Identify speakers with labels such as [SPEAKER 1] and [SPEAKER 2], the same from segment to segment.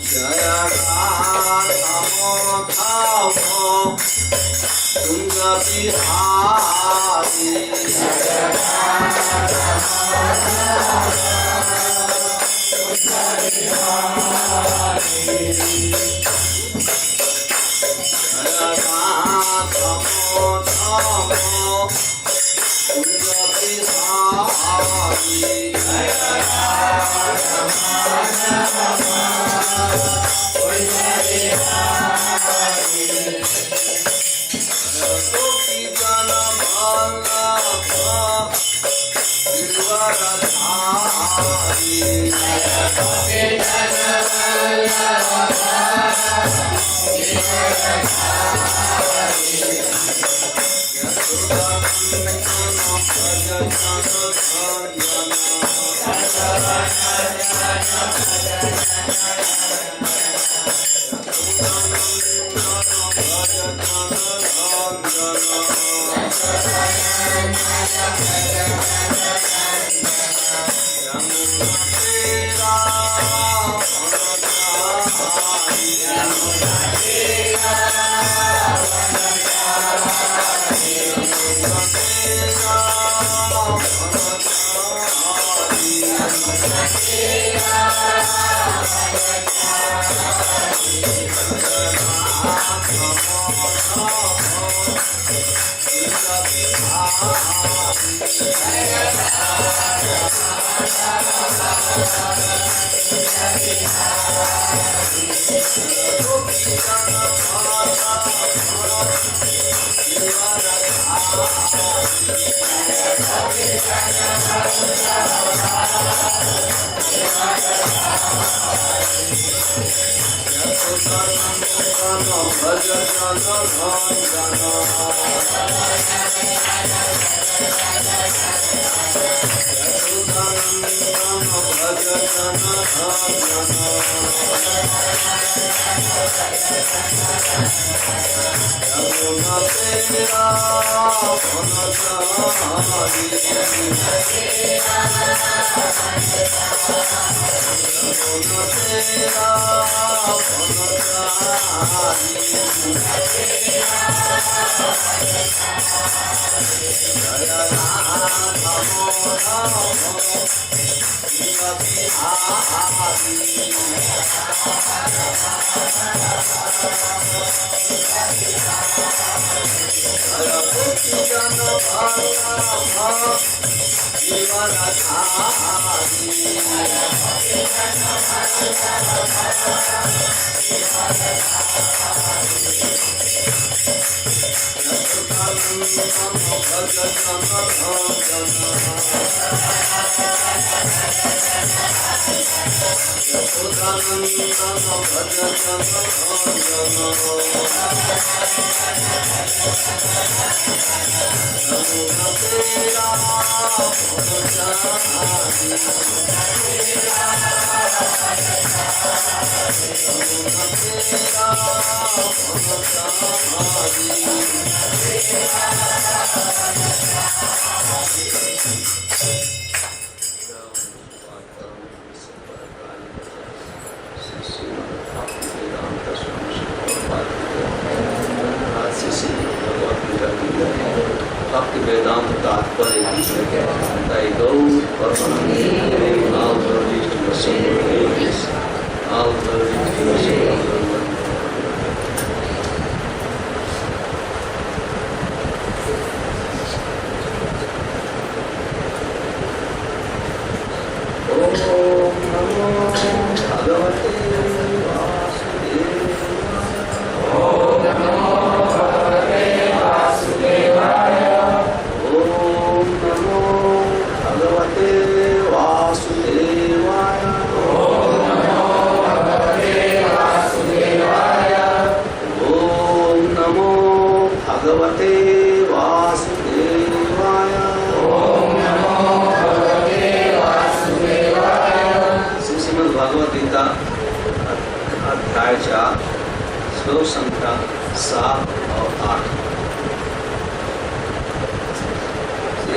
[SPEAKER 1] जय रामो धामो तुंग बिहारी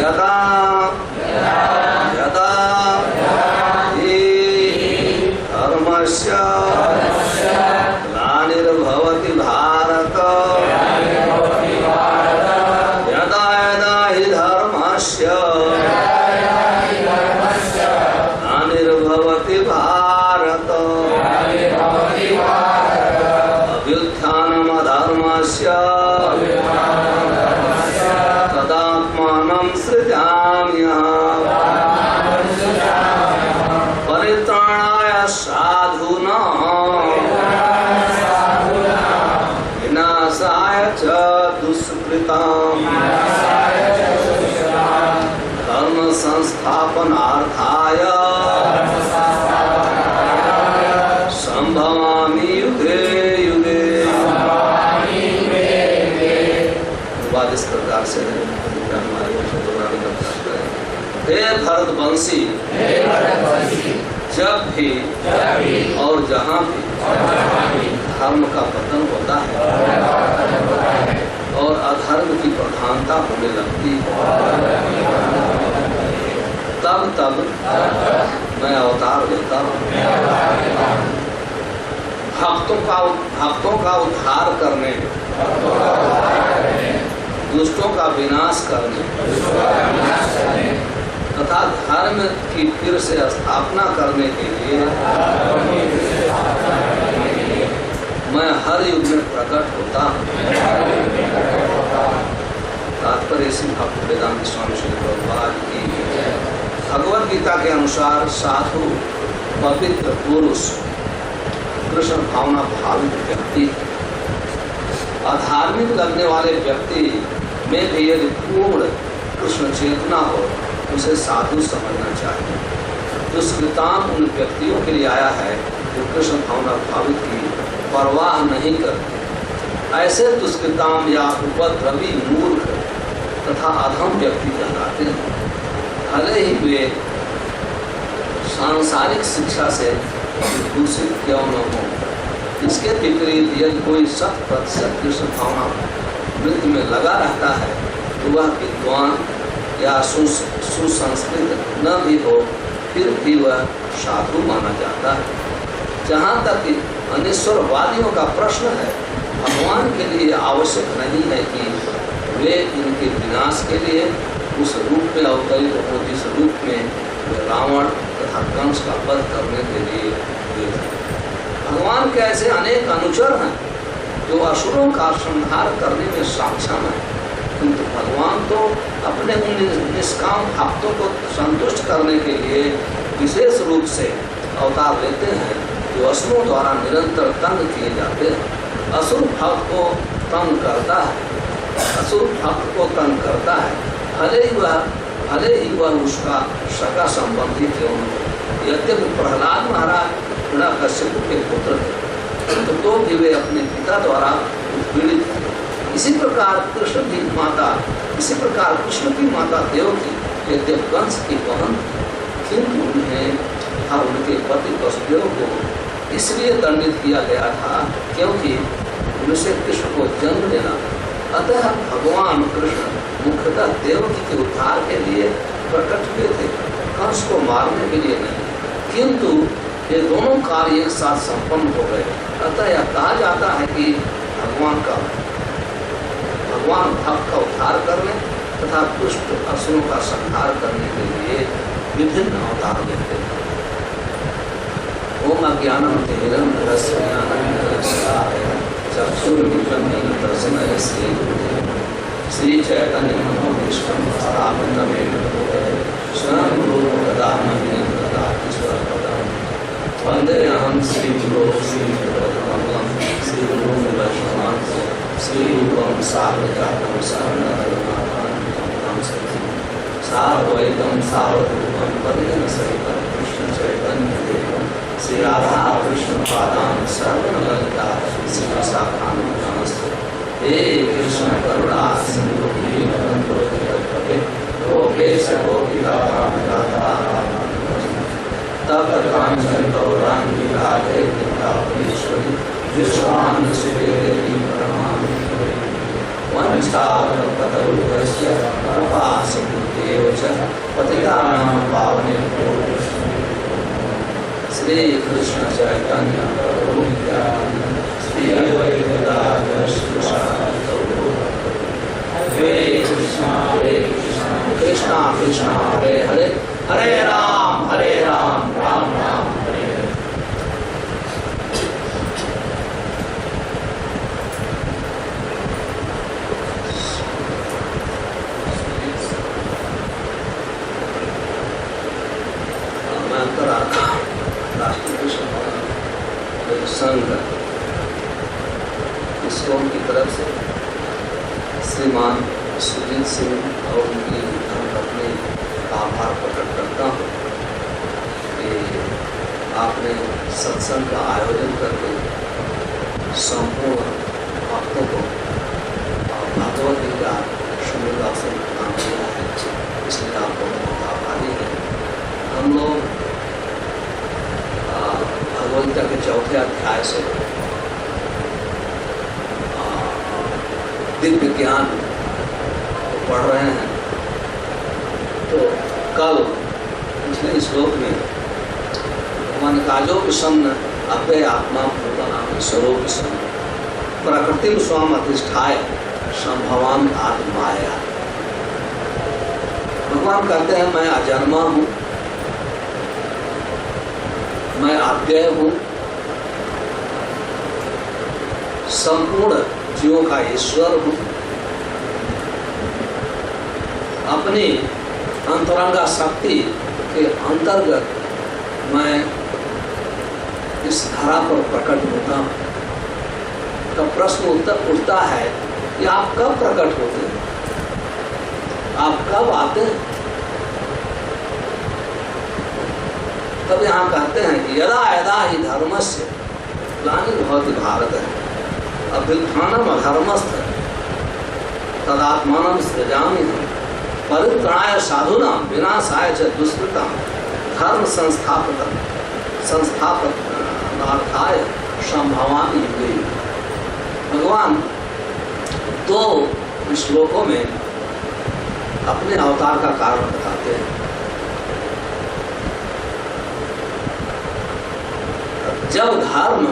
[SPEAKER 2] यदा यदा
[SPEAKER 1] धर्मस्य ग्लानिर्भवति भारत अभ्युत्थानमधर्मस्य तदात्मानं सृजाम्यहम् परित्राणाय साधूनां विनाशाय च दुष्कृतां धर्म संस्थापनार्थाय संभवामि युगे युगे। बात इस प्रकार से है। हे भरतवंशी, जब भी और जहाँ भी धर्म का पतन होता है और अधर्म की प्रधानता होने लगती है, तब तब मैं अवतार लेता हूँ भक्तों का उद्धार करने, दुष्टों का विनाश करने तथा धर्म की फिर से स्थापना करने के लिए मैं हर युग में प्रकट होता हूँ। तात्पर्य श्री भक्त वेदांत स्वामी श्री प्रभुपाद की भगवद गीता के अनुसार साधु पवित्र पुरुष कृष्ण भावना भावित व्यक्ति, अधार्मिक लगने वाले व्यक्ति में भी यदि पूर्ण कृष्ण चेतना हो उसे साधु समझना चाहिए। दुष्कृताम उन व्यक्तियों के लिए आया है जो कृष्ण भावना भावित की परवाह नहीं करते। ऐसे दुष्कृताम या उपद्रवी मूर्ख तथा अधम व्यक्ति कहलाते हैं। भले ही वे सांसारिक शिक्षा से दूषित क्यों न हो। इसके विपरीत यदि कोई 100% कृष्ण भावना वृत्ति में लगा रहता है तो वह विद्वान या सुसंस्कृत न भी हो, फिर भी वह साधु माना जाता है। जहाँ तक अनिश्वरवादियों का प्रश्न है, भगवान के लिए आवश्यक नहीं है कि वे इनके विनाश के लिए उस रूप में अवतरित हो जिस रूप में वे रावण तथा कंस का वध करने के लिए हुए थे। भगवान के ऐसे अनेक अनुचर हैं जो असुरों का संहार करने में सक्षम है, किंतु भगवान तो अपने उन निष्काम भक्तों को संतुष्ट करने के लिए विशेष रूप से अवतार लेते हैं जो असुरों द्वारा निरंतर तंग किए जाते हैं। असुर भक्त को तंग करता है, असुर भक्त को तंग करता है, भले ही वह उसका सगा संबंधी क्यों न हो। यद्यपि प्रहलाद महाराज हिरण्यकश्यप के पुत्र थे, किंतु तो भी वे अपने पिता द्वारा उत्पीड़ित थे। इसी प्रकार कृष्ण की माता देवकी यद्यपि कंस की बहन, किंतु उन्हें और उनके पति वसुदेव को इसलिए दंडित किया गया था क्योंकि उनसे कृष्ण को जन्म देना। अतः भगवान कृष्ण मुख्यतः देवकी के उद्धार के लिए प्रकट हुए थे, कंस को मारने के लिए नहीं। किंतु ये दोनों कार्य एक साथ संपन्न हो गए। अतः यह कहा जाता है कि भगवान भक्त का उद्धार करने तथा दुष्ट असुरों का संहार करने के लिए विभिन्न अवतार लेते हैं। ओम अज्ञानम तिमिरन्धस्य ज्ञानाञ्जनशलाकया चक्षुरुन्मीलितं तस्मै श्री चैतन्य मनोभीष्टं स्थापितं येन भूतले स्वयं रूपं ददामि ददाति स्वपदं वन्देऽहं श्रीगुरो श्रीपदकमलं श्रीगुरुं वैष्णवांश्च श्रीरूपं साग्रजातं शरणं साद्वैतं सावधूतं परिजनसहितं कृष्णचैतन्यदेवं श्री राधा कृष्ण पादान सर्वललिता श्रीशाखां नमस्ते। हे कृष्ण करुणा सिंधु दीनबन्धो जगत्पते गोपेश गोपिकाकांता तप्त कांचन गौरांगी राधे वृंदावनेश्वरी विश्वामित्रदेवी प्रणमामि। वंशाकल्पतरुभ्यश्च कृपा सिन्धुभ्येव च पतितानां पावनेभ्यो श्री कृष्ण चैतन्य प्रभु नित्यानंद श्री अद्वैत गदाधर श्रीवासादि गौर। हरे कृष्ण कृष्ण कृष्णा कृष्णा हरे हरे, हरे राम राम राम हरे हरे। मैं राष्ट्रीय कृष्ण संघ इसकोन की तरफ से श्रीमान सुजीत सिंह और उनकी धर्मपत्नी का आभार प्रकट करता हूँ कि आपने सत्संग का आयोजन करके संपूर्ण भक्तों को भगवत गीता सुनने का अवसर प्रदान किया है, इसलिए आपको बहुत आभारी है। हम लोग भगवत गीता के चौथे अध्याय से दिव्य ज्ञान पढ़ रहे हैं। तो कल पिछले श्लोक में मन काजो विषन्न अव्यय आत्मा भूतानां स्वरूप विषन्न प्रकृति स्वाम अधिष्ठाय संभवान आत्माया। भगवान कहते हैं मैं अजन्मा हूँ, मैं अव्यय हूँ, संपूर्ण जीवों का ईश्वर हूँ। अपनी अंतरंगा शक्ति के अंतर्गत मैं इस धरा पर प्रकट होता हूँ। तो प्रश्न उठता है कि आप कब प्रकट होते हैं, आप कब आते हैं? तब यहाँ कहते हैं कि यदा यदा ही धर्मस्य ग्लानिर्भवति भारत अभ्युत्थानम् अधर्मस्य तदात्मानं सृजाम्यहम् परित्राणाय साधूनां विनाशाय च दुष्कृतां धर्म संस्थापनार्थाय संभवामि युगे। भगवान दो श्लोकों में अपने अवतार का कारण बताते हैं। जब धर्म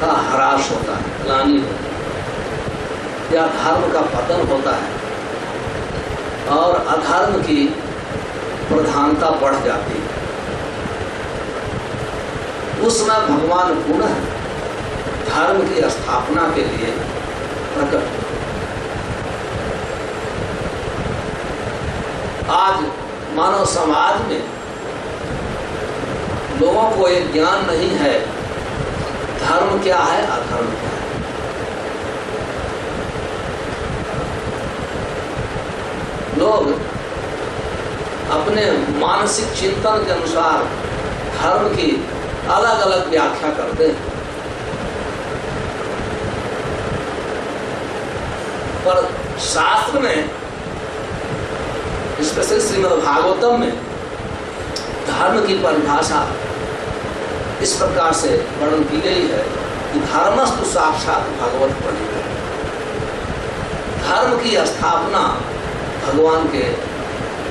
[SPEAKER 1] का ह्रास होता है, ग्लानि होती है, या धर्म का पतन होता है और अधर्म की प्रधानता बढ़ जाती है, उसमें भगवान पुनः धर्म की स्थापना के लिए प्रकट। आज मानव समाज में लोगों को एक ज्ञान नहीं है धर्म क्या है, अधर्म क्या है। लोग अपने मानसिक चिंतन के अनुसार धर्म की अलग अलग व्याख्या करते हैं, पर शास्त्र में, स्पेशली श्रीमद् भागवतम में धर्म की परिभाषा इस प्रकार से वर्णन की गई है कि धर्मस्तु साक्षात भगवत परिकर। धर्म की स्थापना भगवान के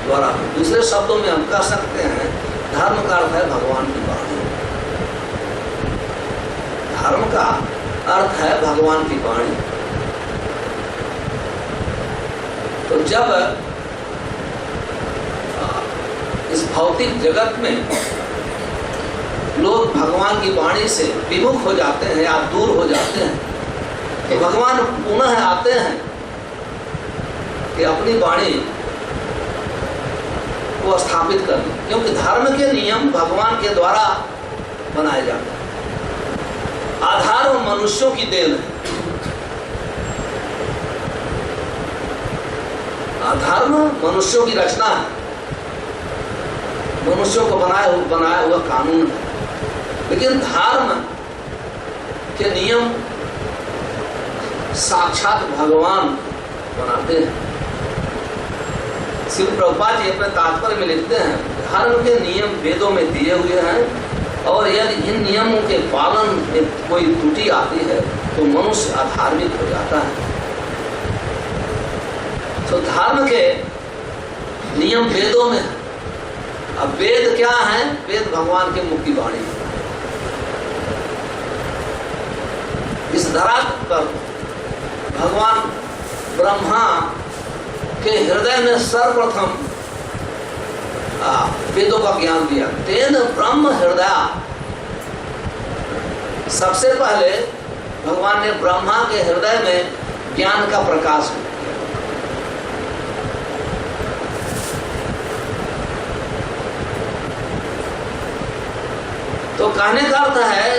[SPEAKER 1] द्वारा। दूसरे शब्दों में हम कह सकते हैं धर्म का अर्थ है भगवान की वाणी। धर्म का अर्थ है भगवान की वाणी। तो जब इस भौतिक जगत में लोग भगवान की वाणी से विमुख हो जाते हैं या दूर हो जाते हैं, तो भगवान पुनः आते हैं कि अपनी वाणी को स्थापित कर दें, क्योंकि धर्म के नियम भगवान के द्वारा बनाए जाते हैं। आधार मनुष्यों की देन है। अधर्म मनुष्यों की रचना है, मनुष्यों को बनाया हुआ कानून है। लेकिन धर्म के नियम साक्षात भगवान बनाते हैं। शिव प्रभुपाद जी अपने तात्पर्य में लिखते हैं धर्म के नियम वेदों में दिए हुए हैं और यदि इन नियमों के पालन में कोई त्रुटि आती है तो मनुष्य अधार्मिक हो जाता है। तो धर्म के नियम वेदों में। अब वेद क्या है? वेद भगवान के मुख की वाणी। इस धरा पर भगवान ब्रह्मा के हृदय में सर्वप्रथम वेदों का ज्ञान दिया। तेन ब्रह्म हृदय, सबसे पहले भगवान ने ब्रह्मा के हृदय में ज्ञान का प्रकाश किया। तो कहने का अर्थ है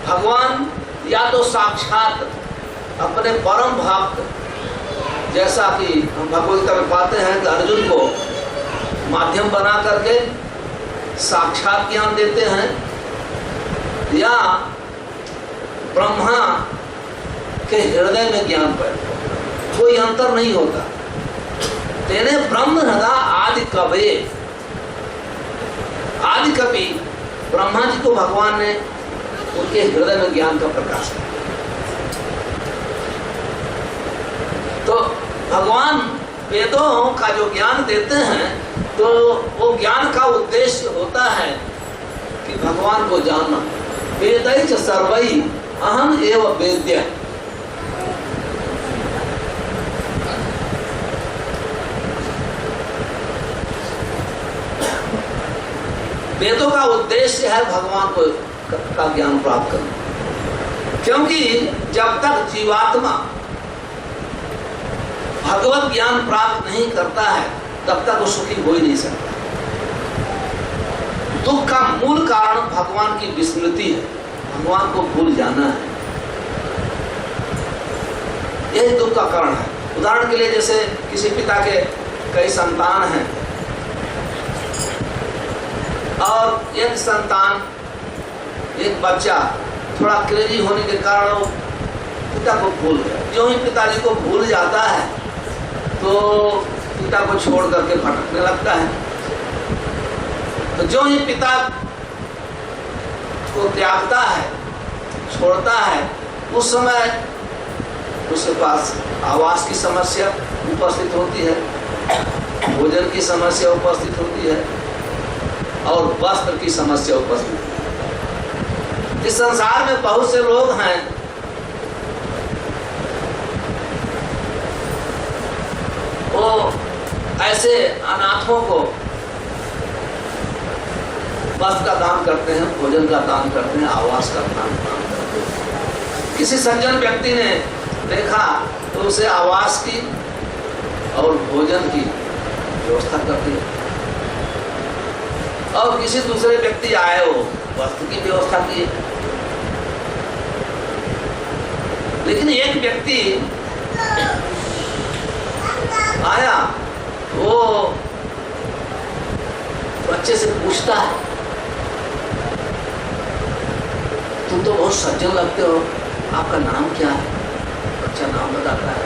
[SPEAKER 1] भगवान या तो साक्षात अपने परम भक्त, जैसा कि हम भगवद गीता में पाते हैं कि अर्जुन को माध्यम बना करके साक्षात ज्ञान देते हैं, या ब्रह्मा के हृदय में ज्ञान पैदा, कोई अंतर नहीं होता। तेने ब्रह्म हृदय आदि कवि, आदि कवि ब्रह्मा जी को भगवान ने उनके हृदय में ज्ञान का प्रकाश किया। तो भगवान वेदों का जो ज्ञान देते हैं, तो वो ज्ञान का उद्देश्य होता है कि भगवान को जानना। वेदैश्च सर्वैः अहम एव वेद्य। वेदों का उद्देश्य है भगवान को का ज्ञान प्राप्त करना, क्योंकि जब तक जीवात्मा भगवत ज्ञान प्राप्त नहीं करता है तब तक वो सुखी हो ही नहीं सकता। दुख का मूल कारण भगवान की विस्मृति है, भगवान को भूल जाना है, यही दुख का कारण है। उदाहरण के लिए जैसे किसी पिता के कई संतान हैं और एक संतान, एक बच्चा थोड़ा क्रेजी होने के कारण वो पिता को भूल गया। जो ही पिताजी को भूल जाता है तो पिता को छोड़ करके भटकने लगता है। तो जो ही पिता को त्यागता है, छोड़ता है, उस समय उसके पास आवास की समस्या उपस्थित होती है, भोजन की समस्या उपस्थित होती है और वस्त्र की समस्या उपस्थित होती है। इस संसार में बहुत से लोग हैं वो ऐसे अनाथों को वस्त्र का दान करते हैं, भोजन का दान करते हैं, आवास का दान करते हैं। किसी सज्जन व्यक्ति ने देखा तो उसे आवास की और भोजन की व्यवस्था कर दी, और किसी दूसरे व्यक्ति आए वो वस्त्र की व्यवस्था की। लेकिन एक व्यक्ति आया, वो बच्चे से पूछता है, तुम तो बहुत सज्जन लगते हो, आपका नाम क्या है? बच्चा नाम बताता है।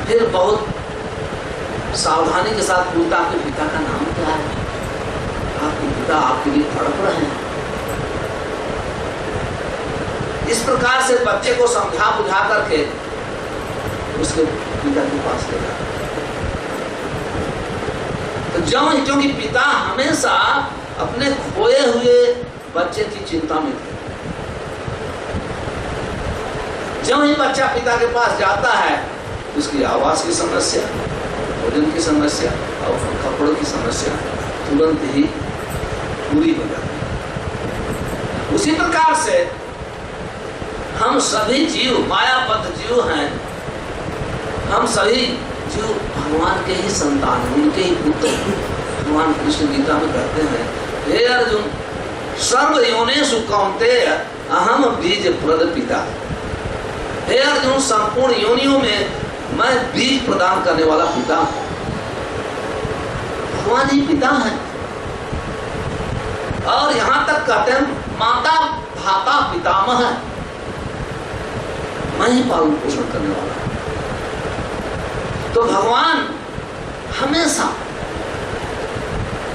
[SPEAKER 1] फिर बहुत सावधानी के साथ पूछता, आपके पिता का नाम क्या है? आपके पिता आपके लिए तड़प रहे हैं। इस प्रकार से बच्चे को समझा बुझा करके उसके पिता के पास ले जाता। तो क्योंकि पिता हमेशा अपने खोए हुए बच्चे की चिंता में थे। जब ही बच्चा पिता के पास जाता है, उसकी आवास की समस्या, भोजन की समस्या और कपड़ों की समस्या तुरंत ही पूरी हो जाती है। उसी प्रकार से हम सभी जीव मायाबद्ध जीव हैं। हम सभी जीव भगवान के ही संतान, उनके ही पुत्र। भगवान कृष्ण गीता में कहते हैं, हे अर्जुन, सर्व योनिषु कौन्तेय अहम बीज प्रद पिता। हे अर्जुन, संपूर्ण योनियों में मैं बीज प्रदान करने वाला पिता हूं। भगवान ही पिता है। और यहां तक कहते हैं माता धाता पितामह है, मैं ही पालन पोषण करने वाला। तो भगवान हमेशा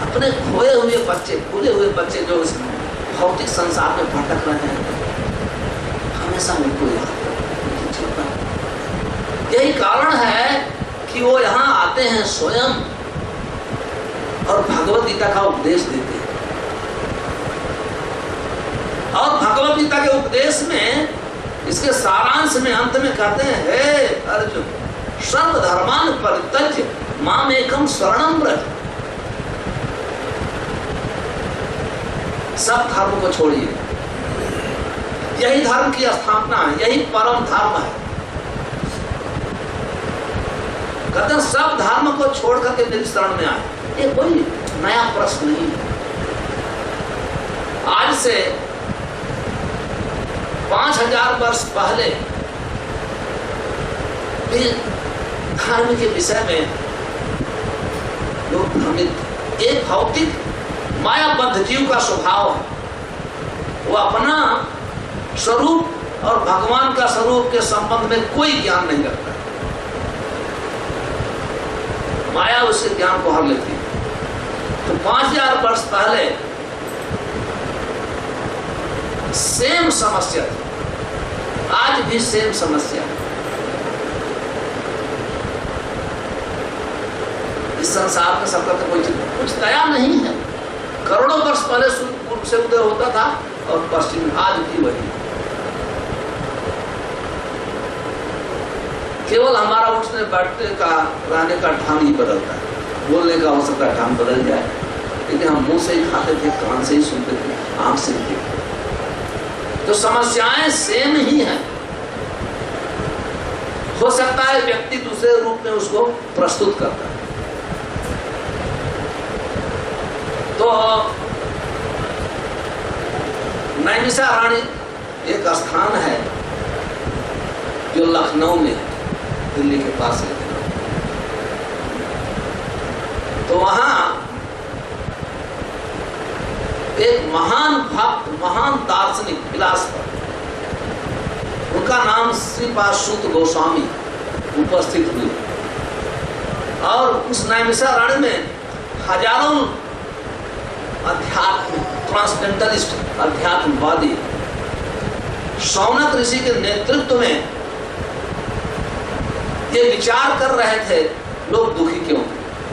[SPEAKER 1] अपने खोए हुए बच्चे, भूले हुए बच्चे जो इस भौतिक संसार में भटक रहे हैं, हमेशा उनको याद करते, चिंता। यही कारण है कि वो यहाँ आते हैं स्वयं और भगवद गीता का उपदेश देते हैं। और भगवद गीता के उपदेश में, इसके सारांश में अंत में कहते हैं, हे अर्जुन, सर्वधर्मान परित्यज्य मामेकं शरणं व्रज। सब धर्म को छोड़िए, यही धर्म की स्थापना है, यही परम धर्म है। कहते हैं सब धर्म को छोड़ करके मेरी शरण में आए। ये कोई नया प्रश्न नहीं है। आज से 5000 वर्ष पहले भी धर्म के विषय में लोग भ्रमित। एक भौतिक मायाबद्ध जीव का स्वभाव है, वो अपना स्वरूप और भगवान का स्वरूप के संबंध में कोई ज्ञान नहीं रखता। माया उसके ज्ञान को हर लेती है। तो 5000 वर्ष पहले सेम समस्या थी, आज भी सेम समस्या है। इस संसार में सबका तो कोई कुछ नया नहीं है। करोड़ों वर्ष पहले पूर्व से उदय होता था और पश्चिम आज भी वही। केवल हमारा उठने बैठने का रहने का ढंग ही बदलता है। बोलने का हो सकता है ढंग बदल जाए, लेकिन हम मुंह से ही खाते थे, कान से ही सुनते थे, आंख से ही। तो समस्याएं सेम ही हैं। हो सकता है व्यक्ति दूसरे रूप में उसको प्रस्तुत करता है। तो नैमिषारण्य एक स्थान है जो लखनऊ में है, दिल्ली के पास है। तो वहां एक महान भक्त, महान दार्शनिक, फिलॉसफर, उनका नाम श्रीपाद सूत गोस्वामी उपस्थित हुए। और उस नैमिषारण्य में हजारों अध्यात्म ट्रांसडेंटलिस्ट अध्यात्मवादी शौनक ऋषि के नेतृत्व में ये विचार कर रहे थे, लोग दुखी क्यों,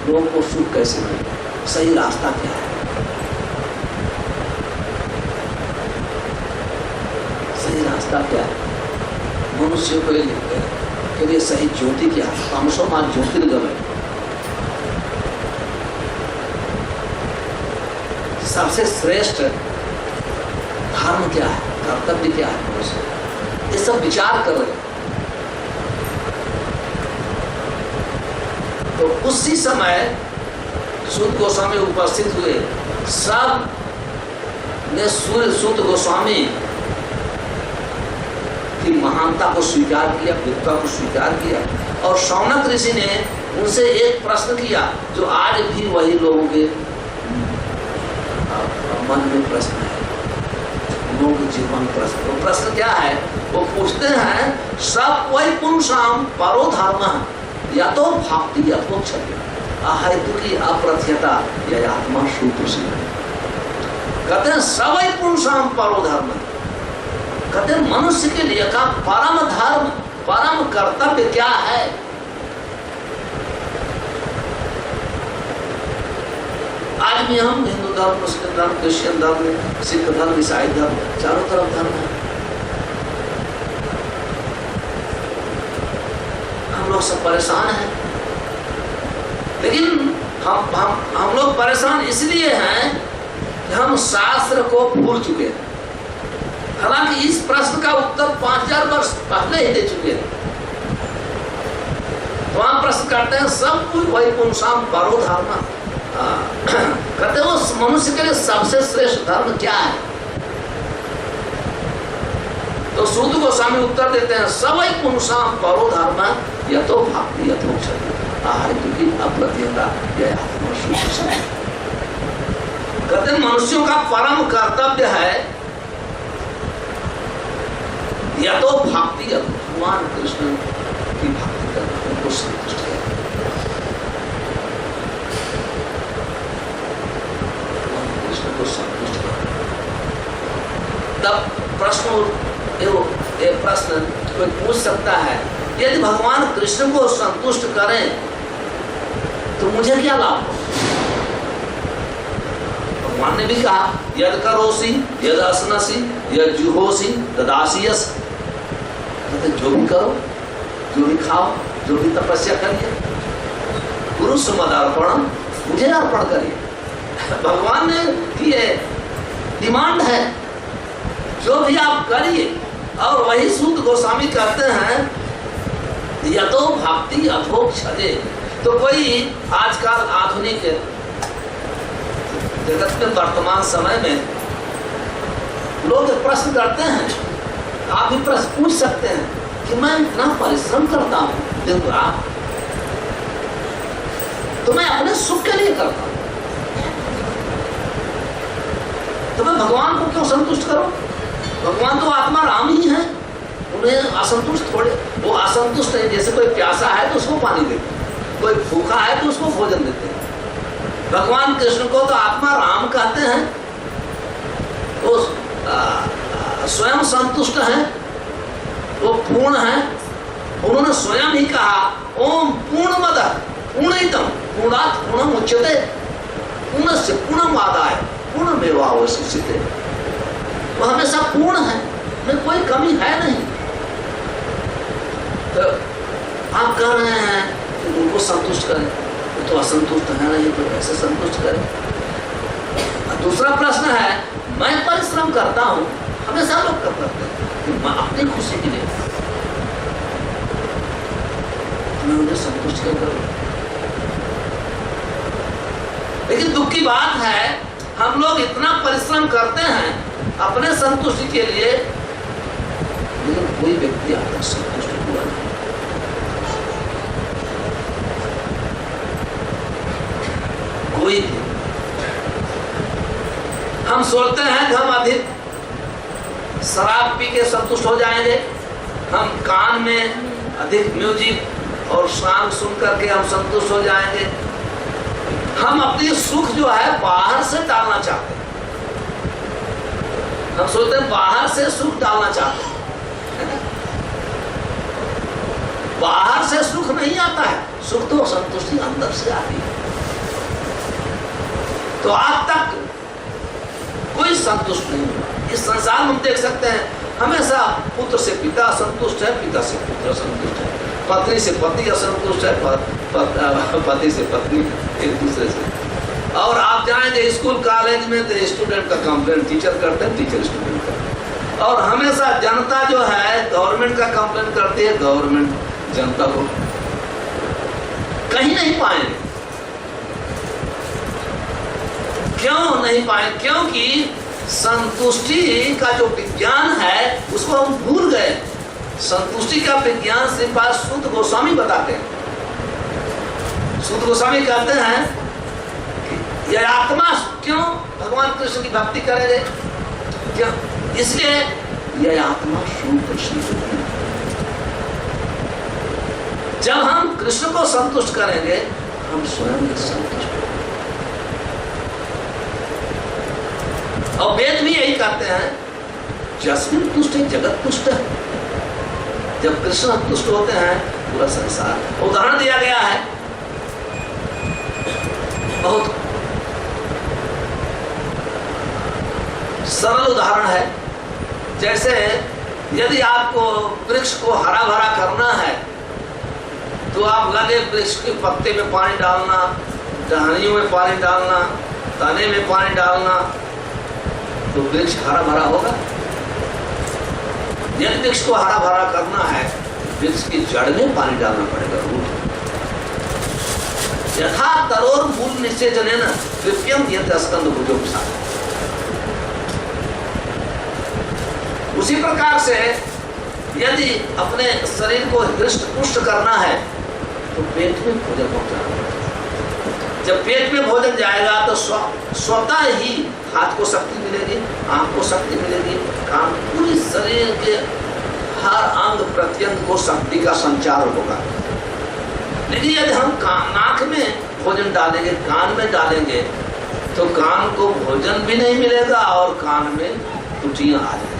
[SPEAKER 1] लोगों को सुख कैसे मिले, सही रास्ता क्या है, सही रास्ता क्या है। मनुष्य को ये लिखते हैं कि ये सही ज्योति क्या है, तमसो मा ज्योतिर्गमय। सबसे श्रेष्ठ धर्म क्या है, कर्तव्य क्या है मनुष्य, ये सब विचार कर रहे। तो उसी समय सूत गोस्वामी उपस्थित हुए। सब ने सूत गोस्वामी की महानता को स्वीकार किया, विद्वता को स्वीकार किया। और शौनक ऋषि ने उनसे एक प्रश्न किया जो आज भी वही लोगों के मन में प्रश्न है, लोगों के जीवन प्रश्न। वो प्रश्न क्या है, वो पूछते हैं सब वही पुंसाम परो धर्म, या तो भक्ति या तो क्षति, अहेतु की अप्रत्यता या आत्मा सूत्र से। कहते हैं सब वही पुंसाम परो धर्म, कहते हैं मनुष्य के लिए का परम धर्म, परम कर्तव्य क्या है। आज भी हम हिंदू धर्म, मुस्लिम धर्म, क्रिश्चियन धर्म, सिख धर्म, ईसाई धर्म, चारों तरफ धर्म है। हम लोग सब परेशान हैं, लेकिन हम लोग परेशान इसलिए हैं कि हम शास्त्र को भूल चुके हैं। हालांकि इस प्रश्न का उत्तर 5000 वर्ष पहले ही दे चुके हैं। तो हम प्रश्न करते हैं सब कुछ वही पुंसाम परो धर्म, कहते हैं उस मनुष्य के लिए सबसे श्रेष्ठ धर्म क्या है। तो सूत गोस्वामी उत्तर देते हैं सवै पुंसाम परो धर्म, या तो भक्ति या तो क्षति, अहेतु की अप्रत्यता या आत्मा सूत्र। कहते हैं मनुष्यों का परम कर्तव्य है या तो भक्ति या भगवान कृष्ण की भक्ति करना, उनको संतुष्ट है। को संतुष्ट कर। तब प्रश्न कोई पूछ सकता है, यदि भगवान कृष्ण को संतुष्ट करें तो मुझे क्या लाभ। भगवान ने भी कहा यद करोसी यद असनसी यद जुहोसी तदासी यस, जो भी करो, जो भी खाओ, जो भी तपस्या करिए, गुरु समदार्पणम, मुझे अर्पण करिए। भगवान ने की डिमांड है, जो भी आप करिए। और वही सूत गोस्वामी कहते हैं यतो भक्ति अधोक्षजे। तो कोई आजकल आधुनिक जगत में वर्तमान समय में लोग प्रश्न करते हैं, आप भी प्रश्न पूछ सकते हैं कि मैं इतना परिश्रम करता हूँ दिन रात, तो मैं अपने सुख के लिए करता हूँ, तो मैं भगवान को क्यों संतुष्ट करूं? भगवान तो आत्मा राम ही है, उन्हें असंतुष्ट थोड़े, वो असंतुष्ट है। जैसे कोई प्यासा है तो उसको पानी देते हैं, कोई भूखा है तो उसको भोजन देते हैं। भगवान कृष्ण को तो आत्मा राम कहते हैं, वो स्वयं संतुष्ट है, वो पूर्ण है। उन्होंने स्वयं ही कहा ओम पूर्णमद पूर्णितम पूर्णात् पूर्णम उच्यते पूर्णस्य पूर्णमादाय पूर्णमेवावशिष्यते। वो हमेशा पूर्ण है, में कोई कमी है नहीं। तो आप कह रहे हैं कि उनको संतुष्ट करें, वो तो असंतुष्ट है नहीं, तो कैसे संतुष्ट करें? दूसरा प्रश्न है, मैं परिश्रम करता हूँ, हमेशा लोग करते हैं, मैं अपनी खुशी के लिए मैं उन्हें संतुष्ट क्यों करूँ? लेकिन दुख की बात है, हम लोग इतना परिश्रम करते हैं अपने संतुष्टि के लिए, लेकिन कोई व्यक्ति आज तक संतुष्ट हुआ नहीं। कोई भी। हम सोचते हैं कि हम अधिक शराब पी के संतुष्ट हो जाएंगे, हम कान में अधिक म्यूजिक और सॉन्ग सुन करके हम संतुष्ट हो जाएंगे। हम अपनी सुख जो है बाहर से डालना चाहते हैं, हम सोचते हैं बाहर से सुख डालना चाहते हैं। बाहर से सुख नहीं आता है, सुख तो संतुष्टि अंदर से आती है। तो आज तक कोई संतुष्ट नहीं हुआ। इस संसार में हम देख सकते हैं, हमेशा पुत्र से पिता संतुष्ट है, पिता से पुत्र संतुष्ट है, पत्नी से पति असंतुष्ट है, पति से पत्नी एक दूसरे से। और आप जाएंगे स्कूल कॉलेज में तो स्टूडेंट का कंप्लेंट टीचर करते हैं, टीचर स्टूडेंट करते हैं। और हमेशा जनता जो है गवर्नमेंट का कंप्लेंट करती है, गवर्नमेंट जनता को कहीं नहीं पाएंगे। क्यों नहीं पाए? क्योंकि संतुष्टि का जो विज्ञान है उसको हम भूल गए। संतुष्टि का विज्ञान सिर्फ सूत गोस्वामी बताते हैं। सूत गोस्वामी कहते हैं कि यह आत्मा क्यों भगवान कृष्ण की भक्ति करेंगे? क्यों? इसलिए यह आत्मा शुद्ध कृष्ण। जब हम कृष्ण को संतुष्ट करेंगे, हम स्वयं संतुष्ट। और वेद भी यही कहते हैं, जस्मिन तुष्ट जगत तुष्ट। जब कृष्ण तुष्ट होते हैं पूरा संसार। उदाहरण दिया गया है, बहुत सरल उदाहरण है। जैसे यदि आपको वृक्ष को हरा भरा करना है तो आप लगे वृक्ष के पत्ते में पानी डालना, टहनियों में पानी डालना, तने में पानी डालना, तो वृक्ष हरा भरा होगा। यदि वृक्ष को हरा भरा करना है, वृक्ष की जड़ में पानी डालना पड़ेगा, रूट। यथा तरोर मूल निषेचनेन कृत्यम यत् स्कंद भुजोपसा। उसी प्रकार से यदि अपने शरीर को हृष्ट पुष्ट करना है तो पेट में भोजन पहुंचाना। जब पेट में भोजन जाएगा तो स्वतः ही हाथ को शक्ति मिलेगी, आंख को शक्ति मिलेगी, कान, पूरी शरीर के हर अंग प्रत्यंग को शक्ति का संचार होगा। लेकिन यदि हम नाक में भोजन डालेंगे, कान में डालेंगे, तो कान को भोजन भी नहीं मिलेगा और कान में त्रुटियां आ जाएंगी।